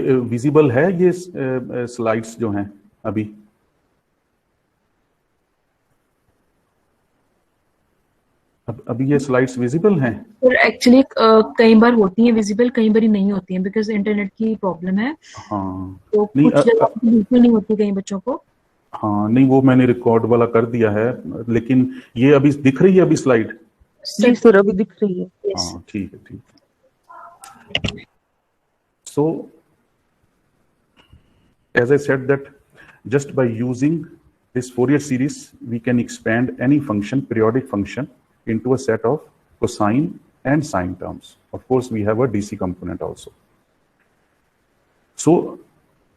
Visible है ये slides जो हैं अभी? अभी ये स्लाइड्स विजिबल हैं? और एक्चुअली कई बार होती हैं विजिबल, कई बार नहीं होती हैं, बिकॉज इंटरनेट की प्रॉब्लम है। हाँ तो नहीं, कुछ जगह बिल्कुल नहीं होती कई बच्चों को। हाँ नहीं, वो मैंने रिकॉर्ड वाला कर दिया है, लेकिन ये अभी दिख रही है अभी स्लाइड? जी सर, अभी दिख रही है। हाँ ठीक है, ठीक है। So as I said that just by using this Fourier series we can expand any function, periodic function, into a set of cosine and sine terms. Of course we have a DC component also. So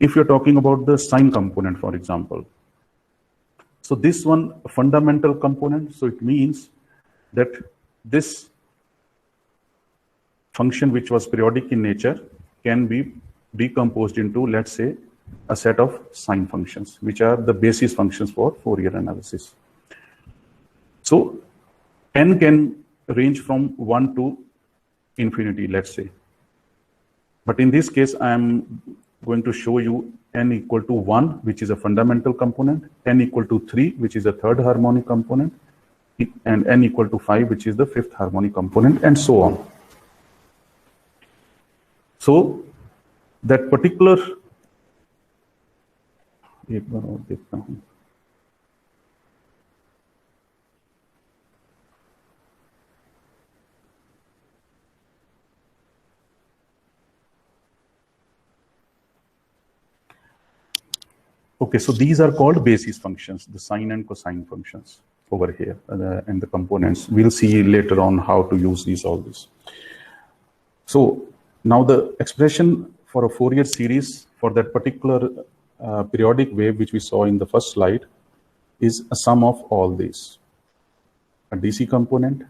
if you're talking about the sine component, for example, so this one fundamental component, so it means that this function which was periodic in nature can be decomposed into, let's say, a set of sine functions, which are the basis functions for Fourier analysis. So n can range from 1 to infinity, let's say. But in this case, I am going to show you n equal to 1, which is a fundamental component, n equal to 3, which is a third harmonic component, and n equal to 5, which is the fifth harmonic component, and so on. So that particular, एक बार और देखता हूं, okay, so these are called basis functions, the sine and cosine functions over here, and the components. We'll see later on how to use these, all this. So now the expression for a Fourier series for that particular periodic wave which we saw in the first slide is a sum of all these: a DC component,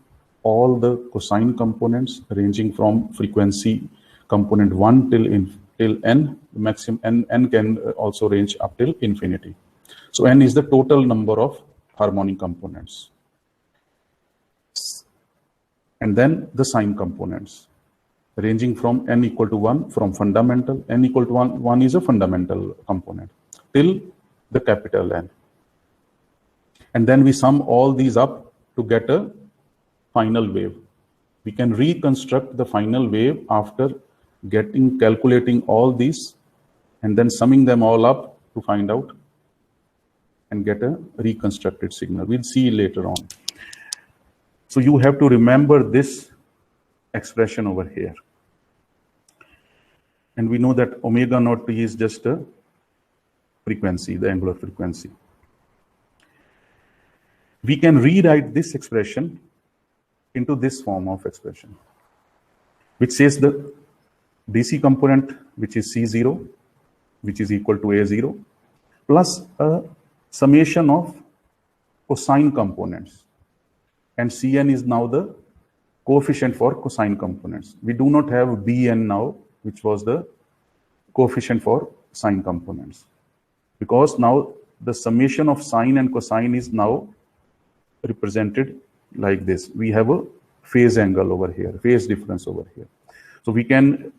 all the cosine components ranging from frequency component 1 till n, maximum n can also range up till infinity. So n is the total number of harmonic components. And then the sine components ranging from n equal to 1 from fundamental, n equal to 1 is a fundamental component, till the capital N. And then we sum all these up to get a final wave. We can reconstruct the final wave after calculating all these and then summing them all up to find out and get a reconstructed signal. We'll see later on. So you have to remember this expression over here. And we know that omega naught t is just a frequency, the angular frequency. We can rewrite this expression into this form of expression, which says the DC component, which is C0, which is equal to A0, plus a summation of cosine components. And Cn is now the coefficient for cosine components. We do not have Bn now, which was the coefficient for sine components, because now the summation of sine and cosine is now represented like this. We have a phase angle over here, phase difference over here. So we can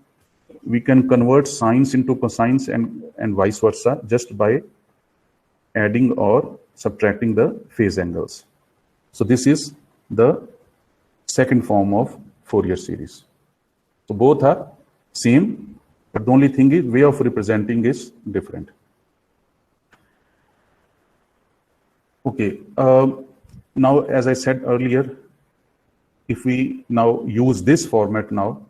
convert sines into cosines and vice versa just by adding or subtracting the phase angles. So this is the second form of Fourier series. So both are same, but the only thing is way of representing is different. Okay, now as I said earlier, if we now use this format now,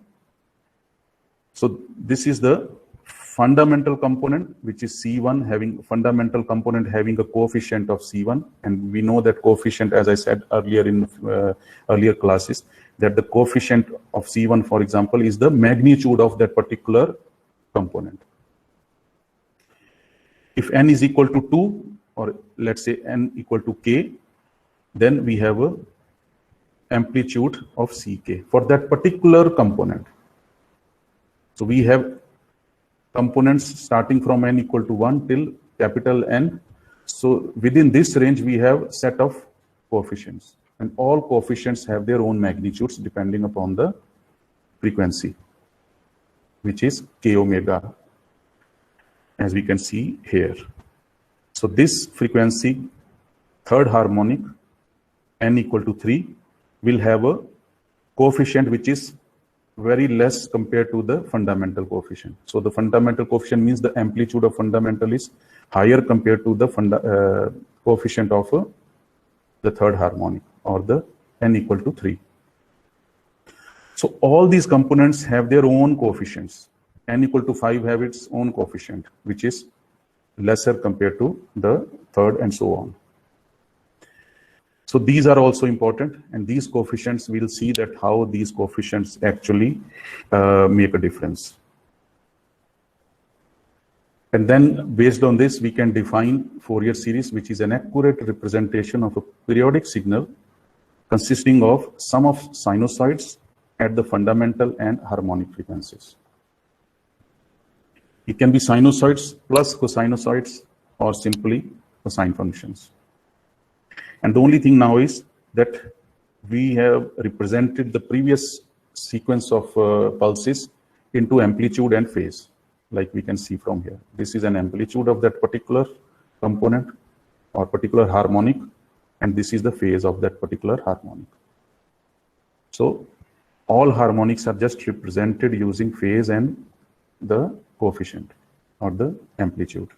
so this is the fundamental component, which is C1, having fundamental component having a coefficient of C1, and we know that coefficient, as I said earlier in earlier classes, that the coefficient of C1, for example, is the magnitude of that particular component. If n is equal to 2, or let's say n equal to k, then we have a amplitude of Ck for that particular component. So we have components starting from n equal to 1 till capital N. So within this range, we have set of coefficients, and all coefficients have their own magnitudes depending upon the frequency, which is k omega as we can see here. So this frequency, third harmonic, n equal to 3, will have a coefficient which is very less compared to the fundamental coefficient. So the fundamental coefficient means the amplitude of fundamental is higher compared to the coefficient of the third harmonic, or the n equal to 3. So all these components have their own coefficients. N equal to 5 have its own coefficient, which is lesser compared to the third, and so on. So these are also important, and these coefficients, we'll see that how these coefficients actually make a difference. And then based on this, we can define Fourier series, which is an accurate representation of a periodic signal consisting of sum of sinusoids at the fundamental and harmonic frequencies. It can be sinusoids plus cosinusoids, or simply cosine functions. And the only thing now is that we have represented the previous sequence of pulses into amplitude and phase, like we can see from here. This is an amplitude of that particular component or particular harmonic, and this is the phase of that particular harmonic. So all harmonics are just represented using phase and the coefficient or the amplitude.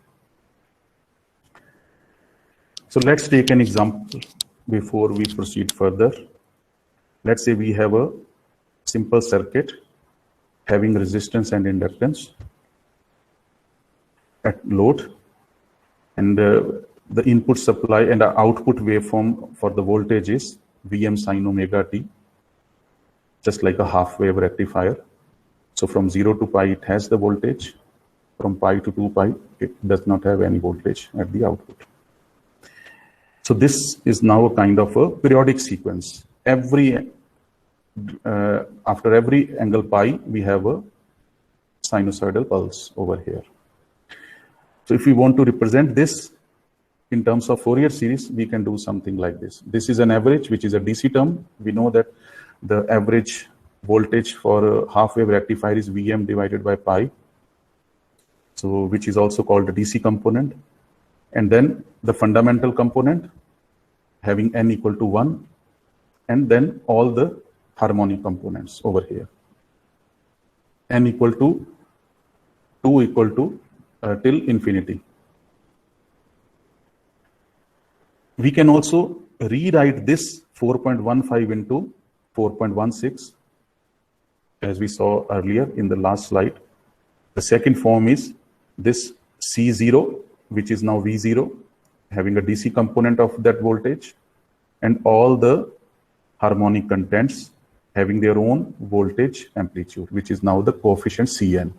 So let's take an example before we proceed further. Let's say we have a simple circuit having resistance and inductance at load, and the input supply and the output waveform for the voltage is Vm sin omega t, just like a half wave rectifier. So from 0 to pi, it has the voltage. From pi to 2 pi, it does not have any voltage at the output. So this is now a kind of a periodic sequence. After every angle pi, we have a sinusoidal pulse over here. So if we want to represent this in terms of Fourier series, we can do something like this. This is an average, which is a DC term. We know that the average voltage for a half wave rectifier is Vm divided by pi, so which is also called the DC component. And then the fundamental component having n equal to 1, and then all the harmonic components over here. N equal to 2 equal to till infinity. We can also rewrite this 4.15 into 4.16, as we saw earlier in the last slide. The second form is this C0, which is now V0, having a DC component of that voltage, and all the harmonic contents having their own voltage amplitude, which is now the coefficient Cn.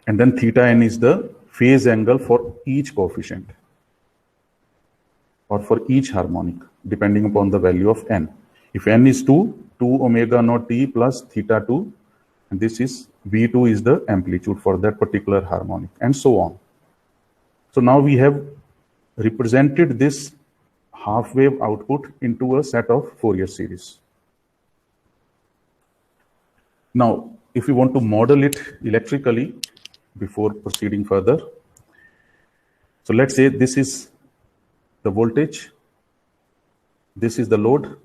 And then theta n is the phase angle for each coefficient or for each harmonic, depending upon the value of n. If n is 2 omega naught t plus theta 2, and this is V2 is the amplitude for that particular harmonic, and so on. So now we have represented this half wave output into a set of Fourier series. Now, if we want to model it electrically before proceeding further, so let's say this is the voltage, this is the load,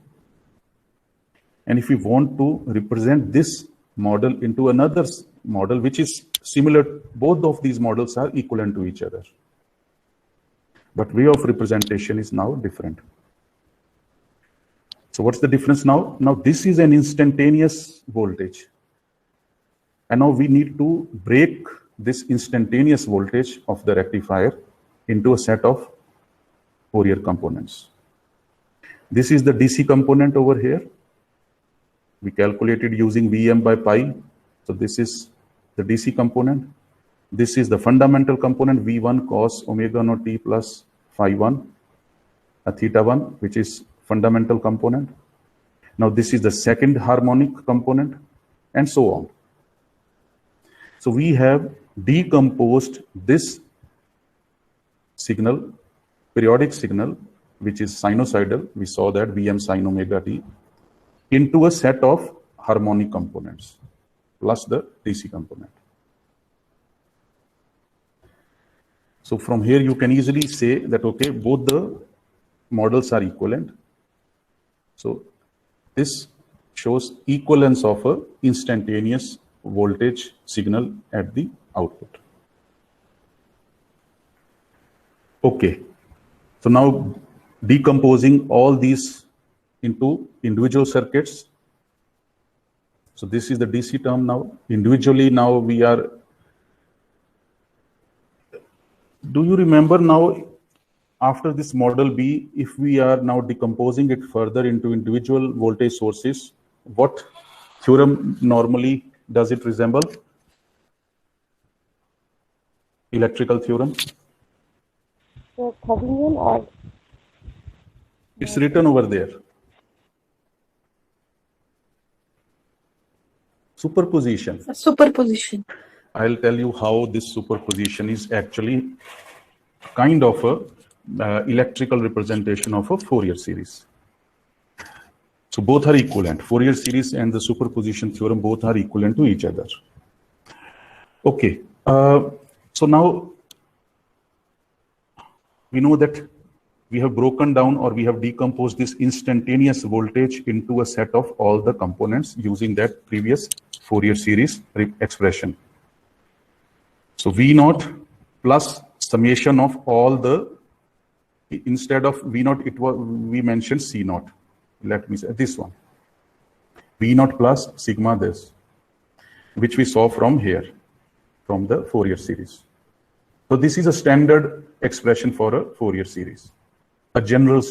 and if we want to represent this model into another model which is similar, both of these models are equivalent to each other, but way of representation is now different. So what's the difference now? Now this is an instantaneous voltage, and now we need to break this instantaneous voltage of the rectifier into a set of Fourier components. This is the DC component over here. We calculated using Vm by pi. So this is the DC component. This is the fundamental component, V1 cos omega naught t plus phi 1, theta 1, which is fundamental component. Now this is the second harmonic component, and so on. So we have decomposed this signal, periodic signal, which is sinusoidal, we saw that Vm sin omega t, into a set of harmonic components plus the DC component. So from here you can easily say that, okay, both the models are equivalent. So this shows equivalence of a instantaneous voltage signal at the output. Okay, so now decomposing all these into individual circuits. So this is the DC term now. Individually now we are, do you remember now after this model B, if we are now decomposing it further into individual voltage sources, what theorem normally does it resemble? Electrical theorem. So Thevenin or It's written over there. Superposition. superposition. I'll tell you how this superposition is actually kind of a electrical representation of a Fourier series. So both are equivalent. Fourier series and the superposition theorem both are equivalent to each other. Okay, so now we know that we have broken down or we have decomposed this instantaneous voltage into a set of all the components using that previous Fourier series expression. So V naught plus summation of all the, instead of V naught, it was, we mentioned C naught. Let me say this one. V naught plus sigma this, which we saw from here, from the Fourier series. So this is a standard expression for a Fourier series, a general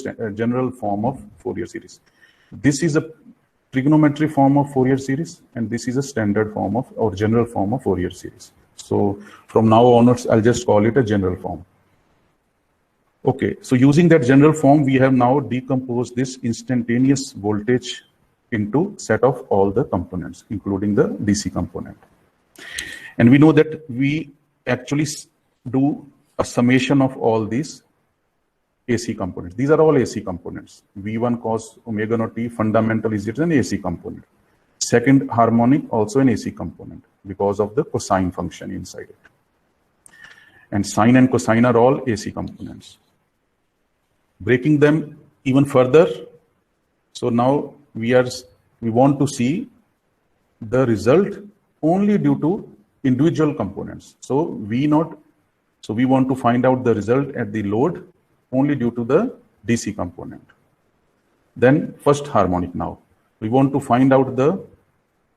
form of Fourier series. This is a trigonometry form of Fourier series, and this is a standard form of, or general form of Fourier series. So from now onwards, I'll just call it a general form. Okay, so using that general form, we have now decomposed this instantaneous voltage into set of all the components, including the DC component. And we know that we actually do a summation of all these AC components. These are all AC components. V1 cos omega naught t fundamental is an AC component. Second harmonic also an AC component because of the cosine function inside it. And sine and cosine are all AC components. Breaking them even further, so now we want to see the result only due to individual components. So V naught, so we want to find out the result at the load only due to the DC component. Then first harmonic now. We want to find out the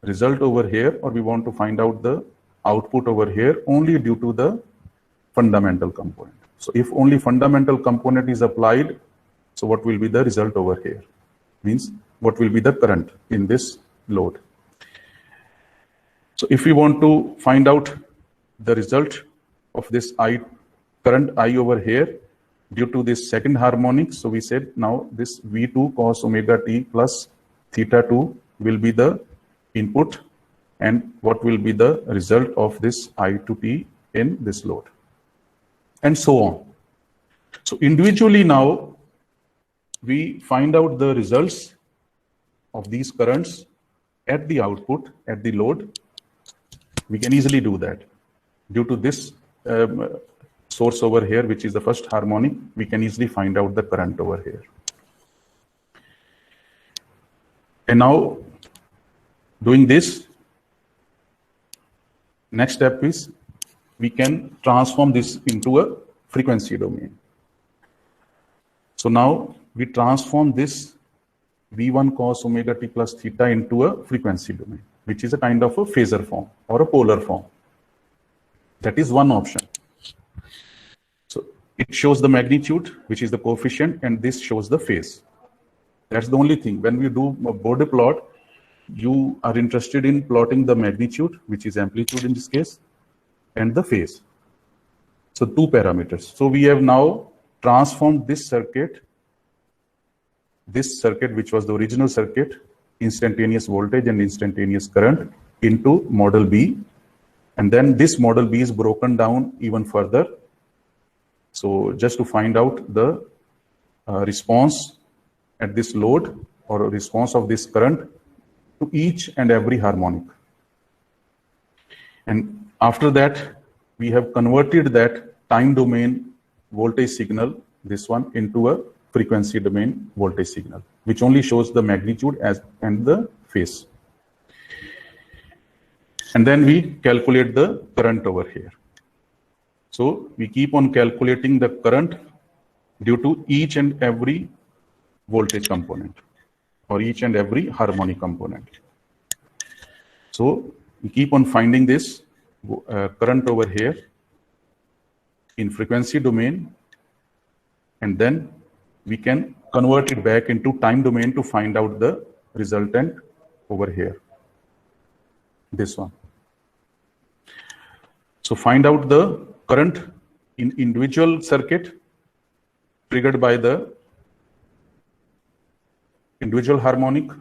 result over here, or we want to find out the output over here only due to the fundamental component. So if only fundamental component is applied, so what will be the result over here? Means what will be the current in this load? So if we want to find out the result of this current I over here due to this second harmonic, so we said now this V2 cos omega t plus theta 2 will be the input, and what will be the result of this I to t in this load, and so on. So individually now we find out the results of these currents at the output, at the load. We can easily do that. Due to this source over here, which is the first harmonic, we can easily find out the current over here. And now doing this, next step is we can transform this into a frequency domain. So now we transform this V1 cos omega t plus theta into a frequency domain, which is a kind of a phasor form or a polar form. That is one option. So it shows the magnitude, which is the coefficient, and this shows the phase. That's the only thing. When we do a Bode plot, you are interested in plotting the magnitude, which is amplitude in this case, and the phase. So two parameters. So we have now transformed this circuit, which was the original circuit, instantaneous voltage and instantaneous current, into model B. And then this model B is broken down even further. So just to find out the response at this load or response of this current to each and every harmonic. And after that, we have converted that time domain voltage signal, this one, into a frequency domain voltage signal, which only shows the magnitude and the phase. And then we calculate the current over here. So we keep on calculating the current due to each and every voltage component or each and every harmonic component. So we keep on finding this current over here in frequency domain, and then we can convert it back into time domain to find out the resultant over here, this one. So find out the current in individual circuit triggered by the individual harmonic,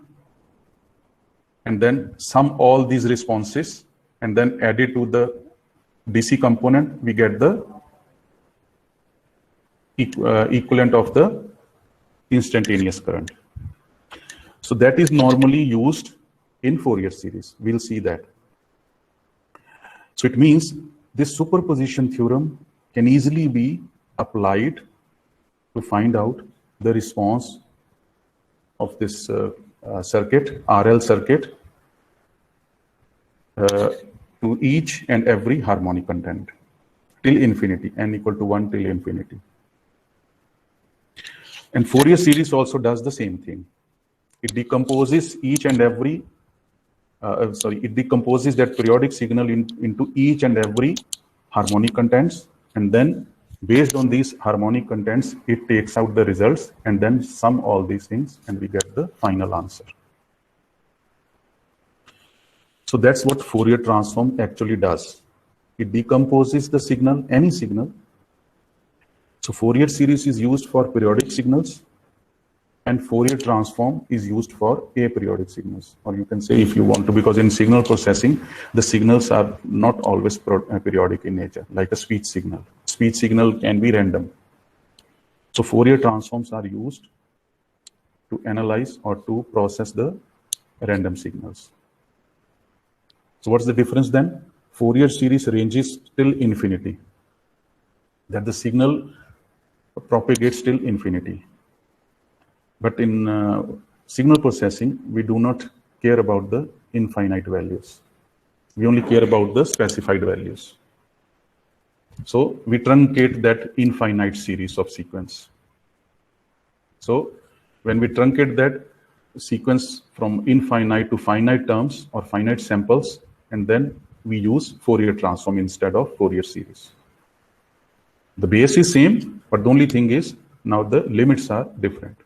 and then sum all these responses and then add it to the DC component, we get the equivalent of the instantaneous current. So that is normally used in Fourier series. We'll see that. So it means this superposition theorem can easily be applied to find out the response of this circuit, RL circuit, to each and every harmonic content till infinity, n equal to 1 till infinity. And Fourier series also does the same thing. It decomposes each and every, it decomposes that periodic signal into each and every harmonic contents, and then based on these harmonic contents, it takes out the results and then sum all these things and we get the final answer. So that's what Fourier transform actually does. It decomposes the signal, any signal. So Fourier series is used for periodic signals and Fourier transform is used for aperiodic signals. Or you can say, if you want to, because in signal processing, the signals are not always periodic in nature, like a speech signal. Speech signal can be random. So Fourier transforms are used to analyze or to process the random signals. So what's the difference then? Fourier series ranges till infinity, that the signal propagates till infinity. But in signal processing, we do not care about the infinite values. We only care about the specified values. So we truncate that infinite series of sequence. So when we truncate that sequence from infinite to finite terms or finite samples, and then we use Fourier transform instead of Fourier series. The base is same, but the only thing is now the limits are different.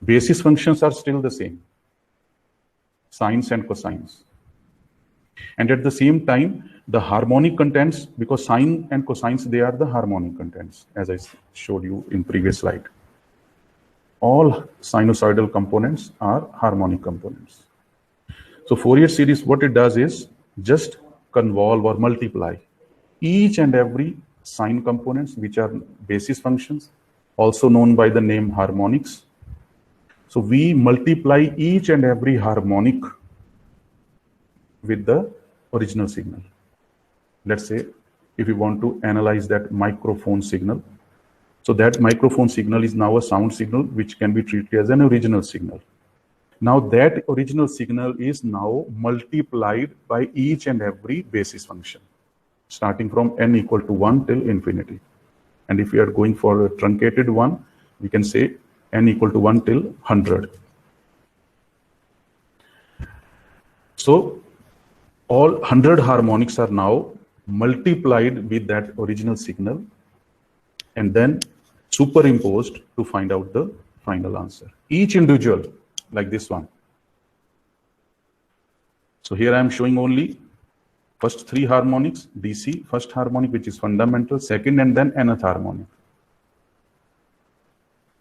Basis functions are still the same, sines and cosines. And at the same time, the harmonic contents, because sine and cosines, they are the harmonic contents, as I showed you in previous slide. All sinusoidal components are harmonic components. So Fourier series, what it does is just convolve or multiply each and every sine components, which are basis functions, also known by the name harmonics. So we multiply each and every harmonic with the original signal. Let's say if we want to analyze that microphone signal, so that microphone signal is now a sound signal which can be treated as an original signal. Now that original signal is now multiplied by each and every basis function, starting from n equal to 1 till infinity. And if we are going for a truncated one, we can say n equal to 1 till 100. So all 100 harmonics are now multiplied with that original signal and then superimposed to find out the final answer. Each individual, like this one. So here I am showing only first 3 harmonics, DC, first harmonic, which is fundamental, second, and then nth harmonic.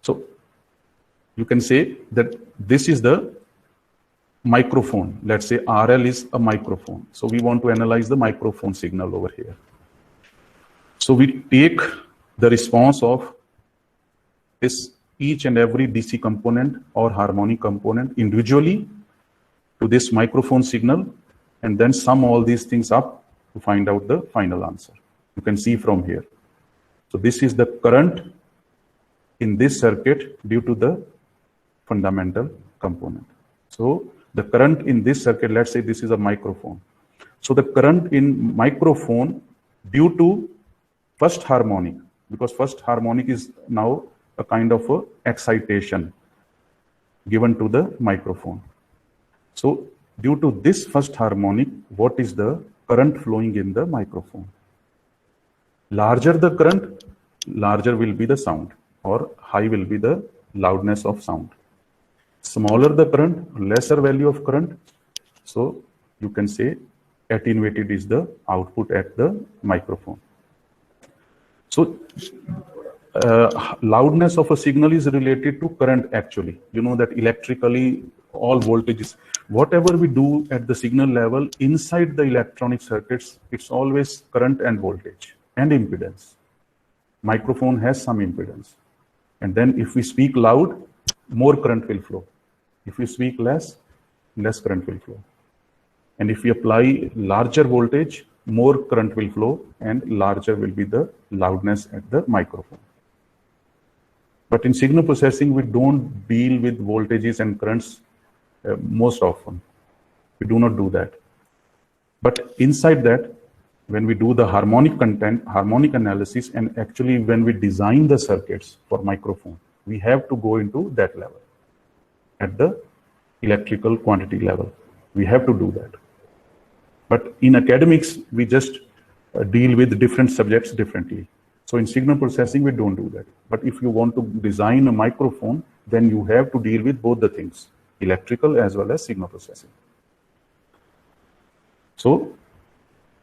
So you can say that this is the microphone. Let's say RL is a microphone. So we want to analyze the microphone signal over here. So we take the response of this each and every DC component or harmonic component individually to this microphone signal and then sum all these things up to find out the final answer. You can see from here. So this is the current in this circuit due to the fundamental component. So the current in this circuit, let's say this is a microphone. So the current in microphone due to first harmonic, because first harmonic is now a kind of a excitation given to the microphone. So due to this first harmonic, what is the current flowing in the microphone? Larger the current, larger will be the sound, or high will be the loudness of sound. Smaller the current, lesser value of current. So you can say attenuated is the output at the microphone. So loudness of a signal is related to current actually. You know that electrically all voltages, whatever we do at the signal level inside the electronic circuits, it's always current and voltage and impedance. Microphone has some impedance. And then if we speak loud, more current will flow. If we speak less, less current will flow. And if we apply larger voltage, more current will flow and larger will be the loudness at the microphone. But in signal processing, we don't deal with voltages and currents most often. We do not do that. But inside that, when we do the harmonic content, harmonic analysis, and actually when we design the circuits for microphone, we have to go into that level at the electrical quantity level. We have to do that. But in academics, we just deal with different subjects differently. So in signal processing, we don't do that. But if you want to design a microphone, then you have to deal with both the things, electrical as well as signal processing. So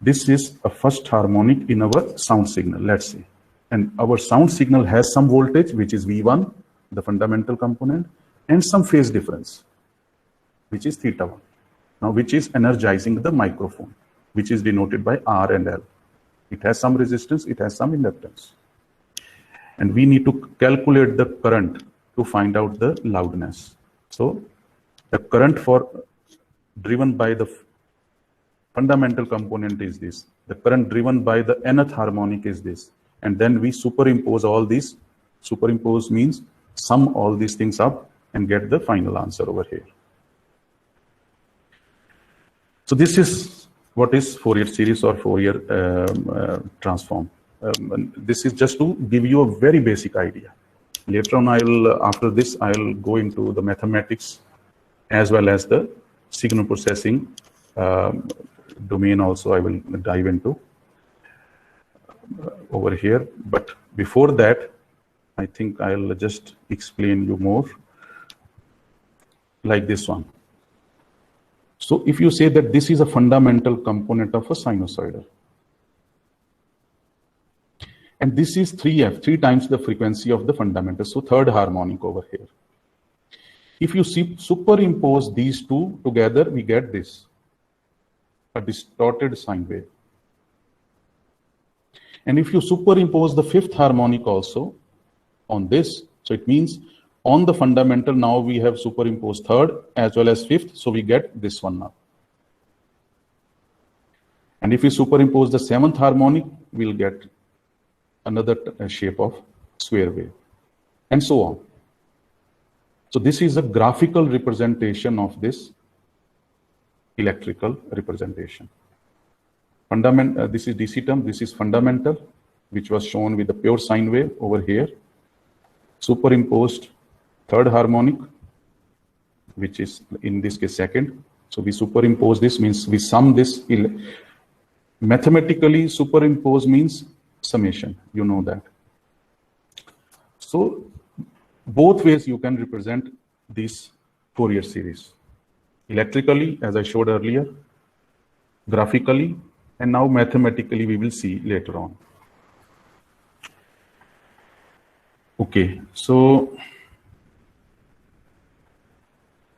this is a first harmonic in our sound signal, let's say. And our sound signal has some voltage, which is V1, the fundamental component, and some phase difference, which is theta 1. Now, which is energizing the microphone, which is denoted by R and L. It has some resistance, it has some inductance. And we need to calculate the current to find out the loudness. So the current driven by the fundamental component is this. The current driven by the nth harmonic is this. And then we superimpose all these. Superimpose means sum all these things up and get the final answer over here. So this is what is Fourier series or Fourier transform. This is just to give you a very basic idea. Later on, after this, I'll go into the mathematics as well as the signal processing domain also I will dive into over here. But before that, I think I'll just explain you more like this one. So if you say that this is a fundamental component of a sinusoidal, and this is 3f, 3 times the frequency of the fundamental, so third harmonic over here. If you superimpose these two together, we get this, a distorted sine wave. And if you superimpose the fifth harmonic also on this, so it means on the fundamental, now we have superimposed third as well as fifth, so we get this one now. And if we superimpose the seventh harmonic, we'll get another shape of square wave, and so on. So this is a graphical representation of this electrical representation. This is DC term, this is fundamental, which was shown with the pure sine wave over here, superimposed third harmonic, which is in this case second. So we superimpose this, means we sum this. Mathematically, superimpose means summation, you know that. So both ways you can represent this Fourier series. Electrically, as I showed earlier, graphically, and now mathematically we will see later on. Okay, so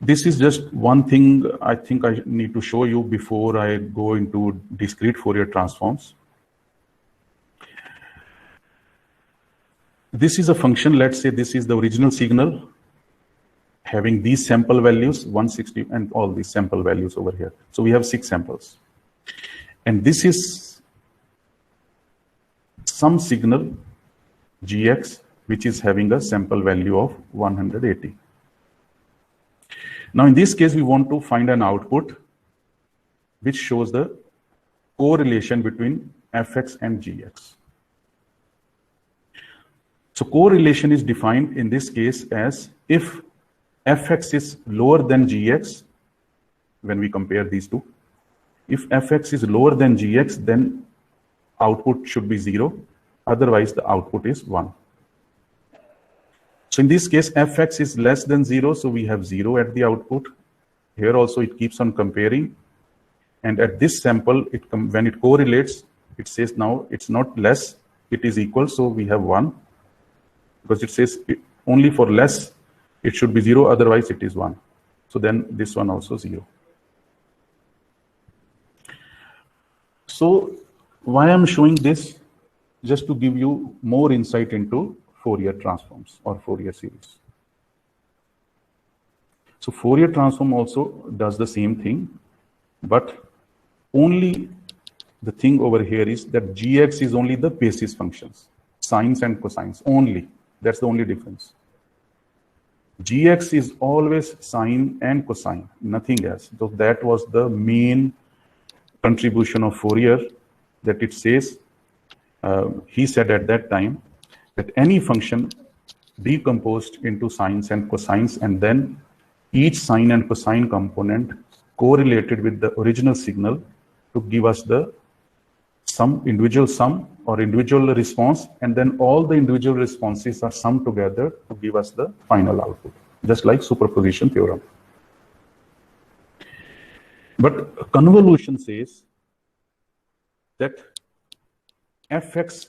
this is just one thing I think I need to show you before I go into discrete Fourier transforms. This is a function, let's say this is the original signal having these sample values, 160 and all these sample values over here. So we have 6 samples. And this is some signal gx which is having a sample value of 180. Now in this case we want to find an output which shows the correlation between fx and gx. So correlation is defined in this case as if fx is lower than gx, when we compare these two, if fx is lower than gx, then output should be 0, otherwise the output is 1. So in this case fx is less than 0, so we have 0 at the output. Here also it keeps on comparing, and at this sample when it correlates, it says now it's not less, it is equal, so we have 1, because it says only for less it should be 0, otherwise it is 1. So then this one also 0. So why I'm showing this? Just to give you more insight into Fourier transforms or Fourier series. So Fourier transform also does the same thing, but only the thing over here is that gx is only the basis functions, sines and cosines only. That's the only difference. Gx is always sine and cosine, nothing else. So that was the main contribution of Fourier, that it says, he said at that time, that any function decomposed into sines and cosines, and then each sine and cosine component correlated with the original signal to give us the individual sum or individual response, and then all the individual responses are summed together to give us the final output, just like superposition theorem. But convolution says that fx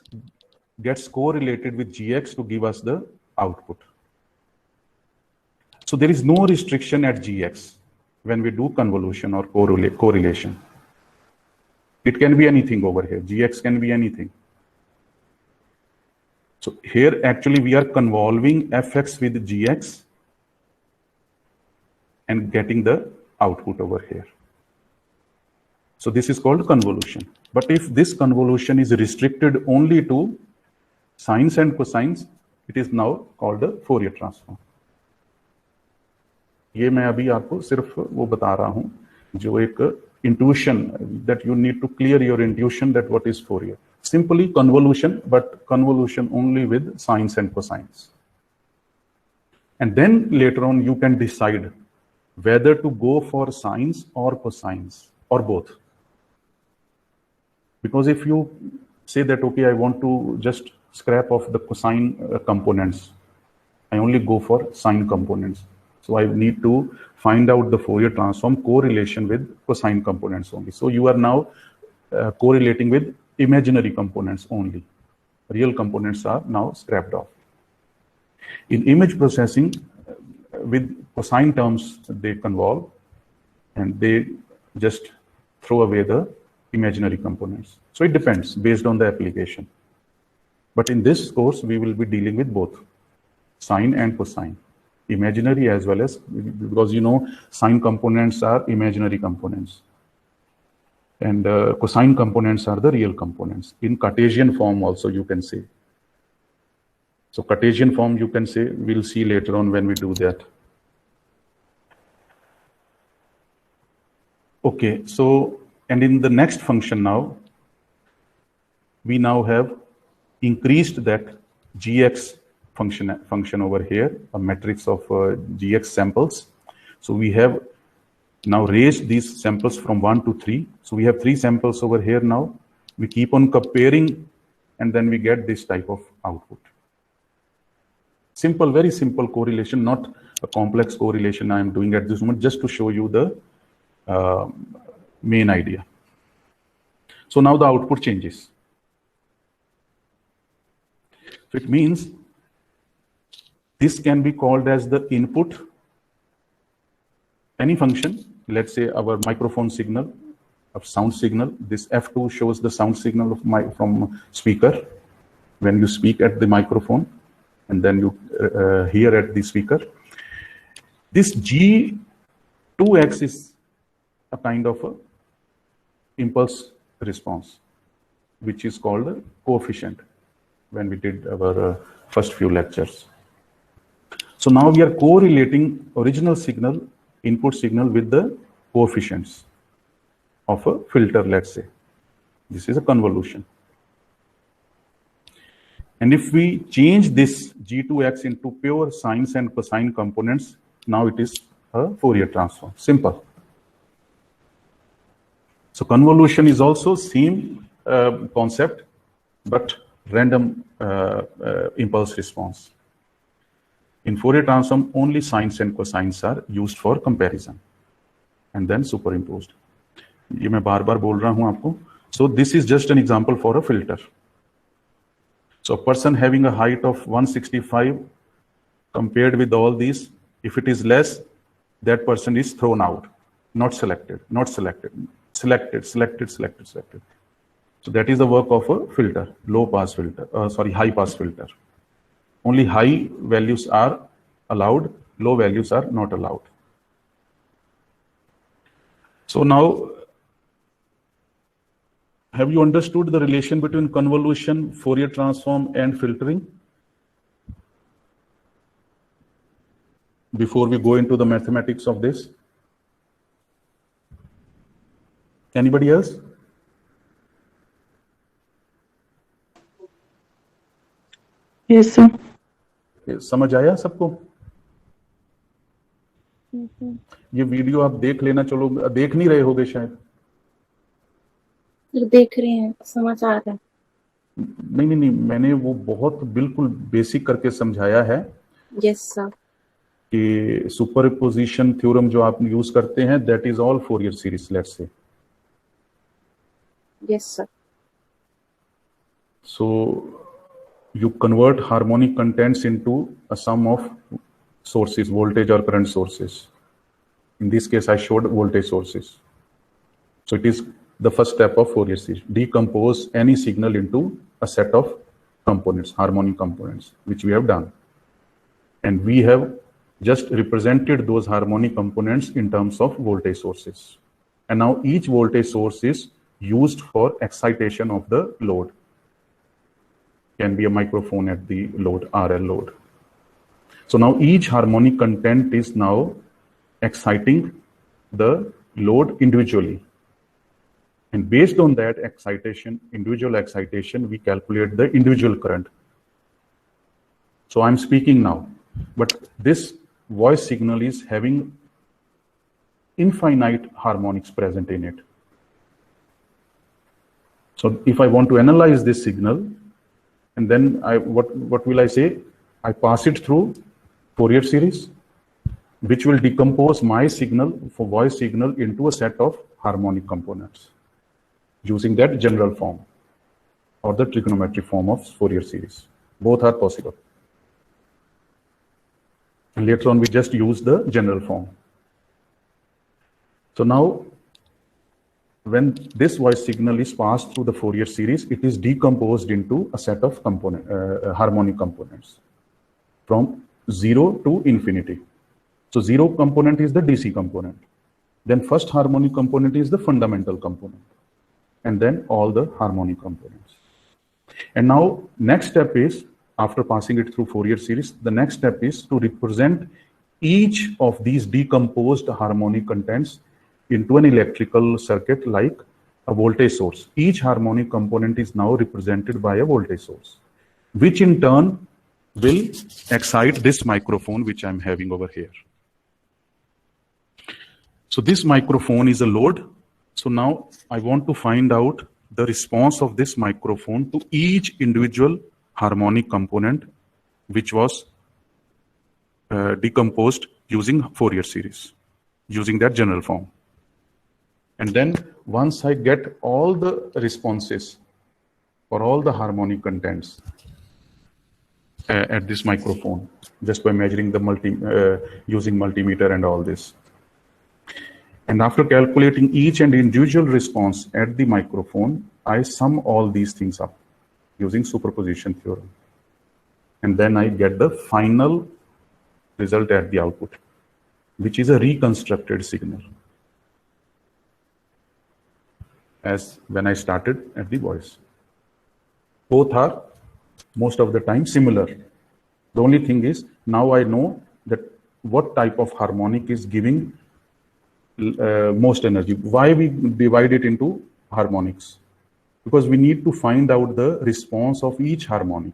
gets correlated with gx to give us the output. So there is no restriction at gx when we do convolution or correlation. It can be anything over here. Gx can be anything. So here actually we are convolving fx with gx and getting the output over here. So this is called convolution. But if this convolution is restricted only to sines and cosines, it is now called a Fourier transform. ये मैं अभी आपको सिर्फ वो बता रहा हूँ जो एक intuition, that you need to clear your intuition that what is Fourier. Simply convolution, but convolution only with sines and cosines. And then later on you can decide whether to go for sines or cosines or both. Because if you say that, okay, I want to just scrap off the cosine components, I only go for sine components. So I need to find out the Fourier transform correlation with cosine components only. So you are now correlating with imaginary components only. Real components are now scrapped off. In image processing, with cosine terms, they convolve and they just throw away the imaginary components. So it depends based on the application. But in this course, we will be dealing with both sine and cosine, imaginary as well as, because you know sine components are imaginary components and cosine components are the real components. In Cartesian form also you can say. So Cartesian form you can say, we'll see later on when we do that. Okay, so and in the next function now, we now have increased that gx function over here, a matrix of gx samples. So we have now raised these samples from 1 to 3. So we have 3 samples over here now. We keep on comparing and then we get this type of output. Simple, very simple correlation, not a complex correlation I am doing at this moment, just to show you the main idea. So now the output changes. So it means this can be called as the input, any function, let's say our microphone signal, of sound signal. This F2 shows the sound signal of from speaker when you speak at the microphone and then you hear at the speaker. This G2X is a kind of a impulse response, which is called a coefficient. when we did our first few lectures. So now we are correlating original signal, input signal with the coefficients of a filter, let's say. This is a convolution. And if we change this G2X into pure sines and cosine components, now it is a Fourier transform. Simple. So convolution is also same concept, but random impulse response. In Fourier transform, only sines and cosines are used for comparison and then superimposed. ये मैं बार-बार बोल रहा हूं आपको. So this is just an example for a filter. So a person having a height of 165 compared with all these, if it is less, that person is thrown out, not selected, not selected, selected, selected, selected, selected. So that is the work of a filter, low pass filter, high pass filter. Only high values are allowed, low values are not allowed. So now, have you understood the relation between convolution, Fourier transform, and filtering? Before we go into the mathematics of this. Anybody else? Yes, sir. समझ आया सबको? ये video आप देख लेना, चलो देख नहीं रहे होगे शायद. देख रहे हैं, समझ आ रहा है. नहीं, मैंने वो बहुत बिल्कुल बेसिक करके समझाया है. Yes sir. कि सुपरपोजिशन थ्योरम जो आप यूज करते हैं, that is all Fourier series, let's say. Yes sir. So you convert harmonic contents into a sum of sources, voltage or current sources. In this case, I showed voltage sources. So it is the first step of Fourier series. Decompose any signal into a set of components, harmonic components, which we have done. And we have just represented those harmonic components in terms of voltage sources. And now each voltage source is used for excitation of the load. Can be a microphone at the load, RL load. So now each harmonic content is now exciting the load individually. And based on that excitation, individual excitation, we calculate the individual current. So I'm speaking now, but this voice signal is having infinite harmonics present in it. So if I want to analyze this signal, and then what will I say? I pass it through Fourier series, which will decompose my signal for voice signal into a set of harmonic components using that general form or the trigonometric form of Fourier series. Both are possible. And later on, we just use the general form. So now, when this voice signal is passed through the Fourier series, it is decomposed into a set of harmonic components from 0 to infinity. So 0 component is the DC component. Then first harmonic component is the fundamental component. And then all the harmonic components. And now next step is, after passing it through Fourier series, the next step is to represent each of these decomposed harmonic contents into an electrical circuit like a voltage source. Each harmonic component is now represented by a voltage source, which in turn will excite this microphone which I'm having over here. So this microphone is a load. So now I want to find out the response of this microphone to each individual harmonic component which was decomposed using Fourier series, using that general form. And then once I get all the responses for all the harmonic contents at this microphone, just by measuring the using multimeter and all this. And after calculating each and individual response at the microphone, I sum all these things up using superposition theorem. And then I get the final result at the output, which is a reconstructed signal, as when I started at the voice. Both are most of the time similar. The only thing is now I know that what type of harmonic is giving most energy. Why we divide it into harmonics? Because we need to find out the response of each harmonic,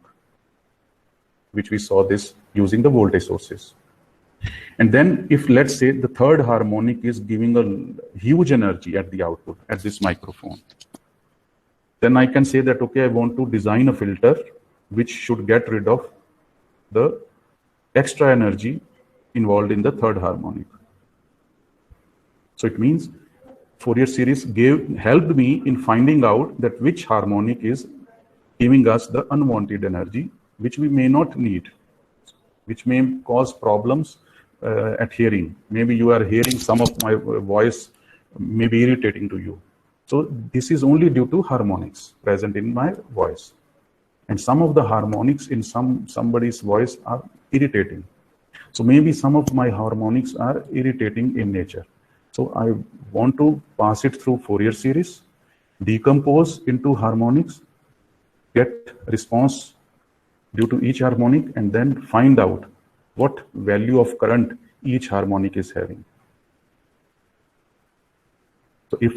which we saw this using the voltage sources. And then if let's say the third harmonic is giving a huge energy at the output at this microphone, then I can say that, okay, I want to design a filter which should get rid of the extra energy involved in the third harmonic. So it means Fourier series helped me in finding out that which harmonic is giving us the unwanted energy, which we may not need, which may cause problems at hearing. Maybe you are hearing some of my voice may be irritating to you. So this is only due to harmonics present in my voice. And some of the harmonics in somebody's voice are irritating. So maybe some of my harmonics are irritating in nature. So I want to pass it through Fourier series, decompose into harmonics, get response due to each harmonic, and then find out what value of current each harmonic is having. So if,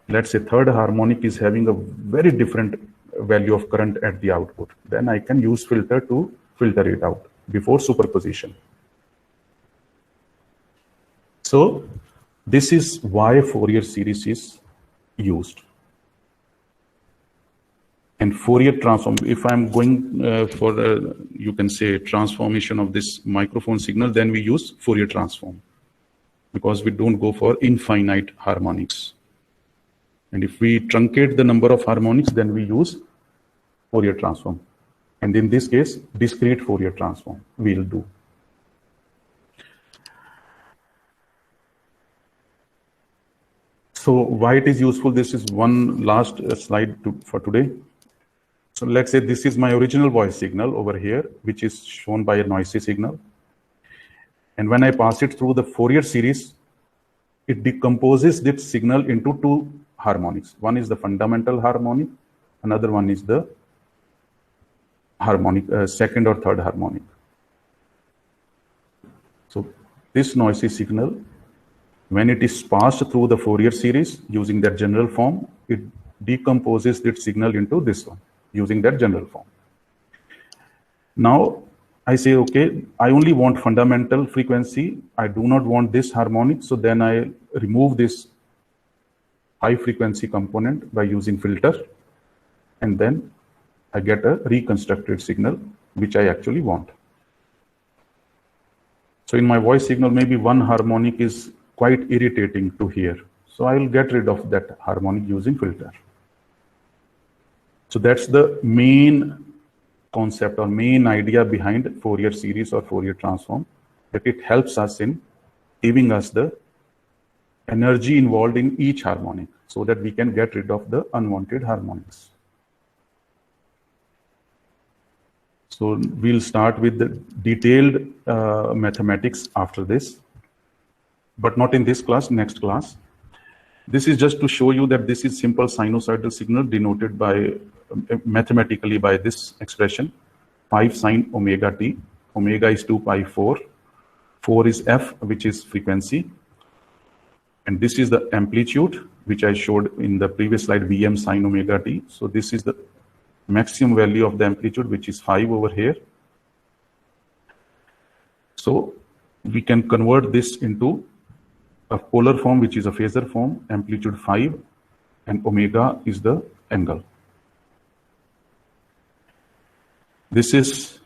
let's say, third harmonic is having a very different value of current at the output, then I can use filter to filter it out before superposition. So this is why Fourier series is used. And Fourier transform, if I'm going for the, you can say, transformation of this microphone signal, then we use Fourier transform, because we don't go for infinite harmonics. And if we truncate the number of harmonics, then we use Fourier transform. And in this case, discrete Fourier transform we'll do. So why it is useful? This is one last slide for today. So let's say this is my original voice signal over here, which is shown by a noisy signal. And when I pass it through the Fourier series, it decomposes this signal into two harmonics. One is the fundamental harmonic, another one is the harmonic, second or third harmonic. So this noisy signal, when it is passed through the Fourier series using that general form, it decomposes that signal into this one using that general form. Now I say, okay, I only want fundamental frequency. I do not want this harmonic. So then I remove this high frequency component by using filter. And then I get a reconstructed signal, which I actually want. So in my voice signal, maybe one harmonic is quite irritating to hear. So I will get rid of that harmonic using filter. So that's the main concept or main idea behind Fourier series or Fourier transform, that it helps us in giving us the energy involved in each harmonic so that we can get rid of the unwanted harmonics. So we'll start with the detailed mathematics after this, but not in this class, next class. This is just to show you that this is simple sinusoidal signal denoted by mathematically by this expression, 5 sine omega t. Omega is 2 pi 4. 4 is f, which is frequency. And this is the amplitude, which I showed in the previous slide, Vm sine omega t. So this is the maximum value of the amplitude, which is 5 over here. So we can convert this into a polar form, which is a phasor form, amplitude 5, and omega is the angle. This is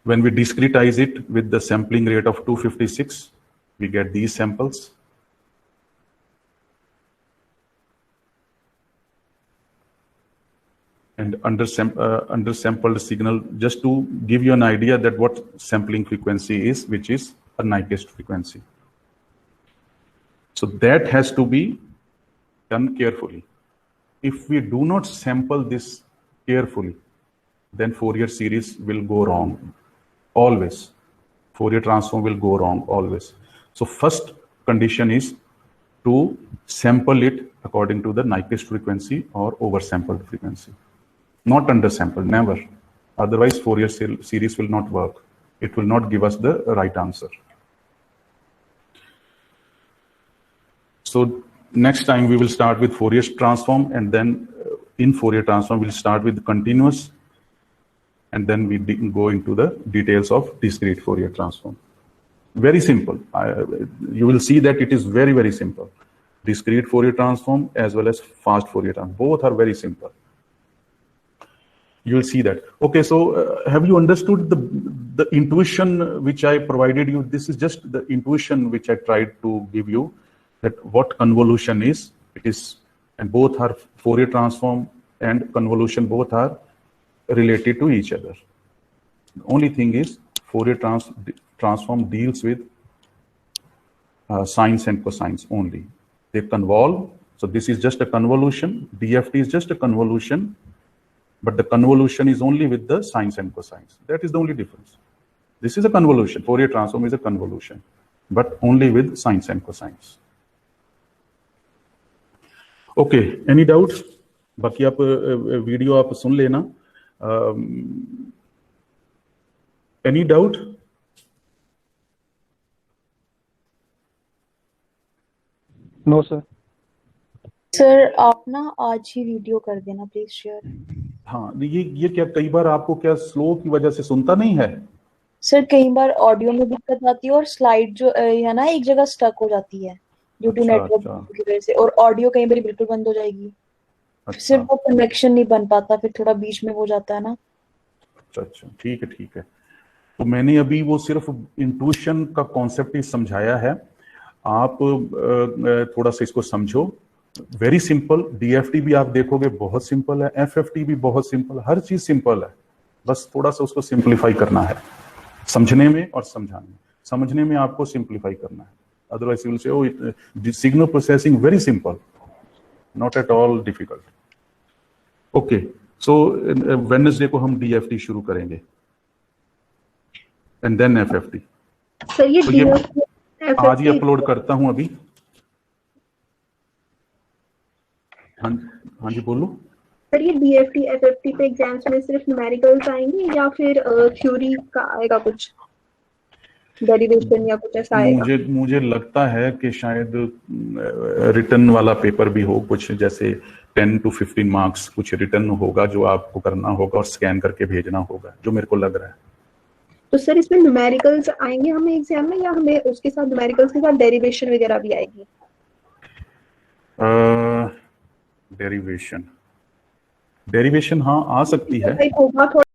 when we discretize it with the sampling rate of 256, we get these samples. And undersampled signal, just to give you an idea that what sampling frequency is, which is a Nyquist frequency. So that has to be done carefully. If we do not sample this carefully, then Fourier series will go wrong, always. Fourier transform will go wrong, always. So first condition is to sample it according to the Nyquist frequency or oversampled frequency. Not undersampled, never. Otherwise, Fourier series will not work. It will not give us the right answer. So next time we will start with Fourier transform, and then in Fourier transform we'll start with continuous, and then we go into the details of discrete Fourier transform. Very simple. You will see that it is very, very simple. Discrete Fourier transform as well as fast Fourier transform, both are very simple. You will see that. Okay, so have you understood the intuition which I provided you? This is just the intuition which I tried to give you, that what convolution is. It is, and both are Fourier transform and convolution, both are related to each other. The only thing is Fourier transform deals with sines and cosines only. They convolve. So this is just a convolution. DFT is just a convolution, but the convolution is only with the sines and cosines. That is the only difference. This is a convolution. Fourier transform is a convolution, but only with sines and cosines. Okay, any doubt? बाकी आप video आप सुन लेना. Any doubt? No sir. Sir आप ना आज ही video कर देना please share. हाँ, ये क्या कई बार आपको क्या स्लो की वजह से सुनता नहीं है? सर कई बार ऑडियो में दिक्कत आती है और स्लाइड जो है ना एक जगह स्टक हो जाती है ड्यू टू नेटवर्क की वजह से, और ऑडियो कई बार बिल्कुल बंद हो जाएगी. सिर्फ वो कनेक्शन नहीं बन पाता, फिर थोड़ा बीच में हो जाता है ना. अच्छा, ठीक है. तो मैंने अभी वो सिर्फ इंट्यूशन का कॉन्सेप्ट ही समझाया है. आप थोड़ा सा इसको समझो. Very simple. डीएफटी भी आप देखोगे बहुत सिंपल है, एफएफटी भी बहुत सिंपल है, हर चीज सिंपल है. बस थोड़ा सा उसको सिंप्लीफाई करना है समझने में और समझाने में. समझने में आपको सिंप्लीफाई करना है. Otherwise you will say oh signal processing very simple, not at all difficult. Okay, so Wednesday को हम डीएफटी शुरू करेंगे एंड देन एफएफटी. सर ये आज ही अपलोड करता हूं अभी. हाँ जी बोलो. सर ये डीएफटी एफएफटी पे एग्जाम्स में सिर्फ न्यूमेरिकल्स आएंगे या फिर थ्योरी का आएगा, कुछ डेरिवेशन या कुछ ऐसा आएगा? मुझे लगता है कि शायद रिटर्न वाला पेपर भी हो, कुछ जैसे 10 to 15 मार्क्स कुछ रिटर्न होगा जो आपको करना होगा और स्कैन करके भेजना होगा, जो मेरे को लग रहा है. तो सर इसमें न्यूमेरिकल्स आएंगे हमें एग्जाम में, या हमें उसके साथ न्यूमेरिकल्स के साथ डेरिवेशन वगैरह भी आएगी? डेरिवेशन हाँ आ सकती है. होगा थोड़ा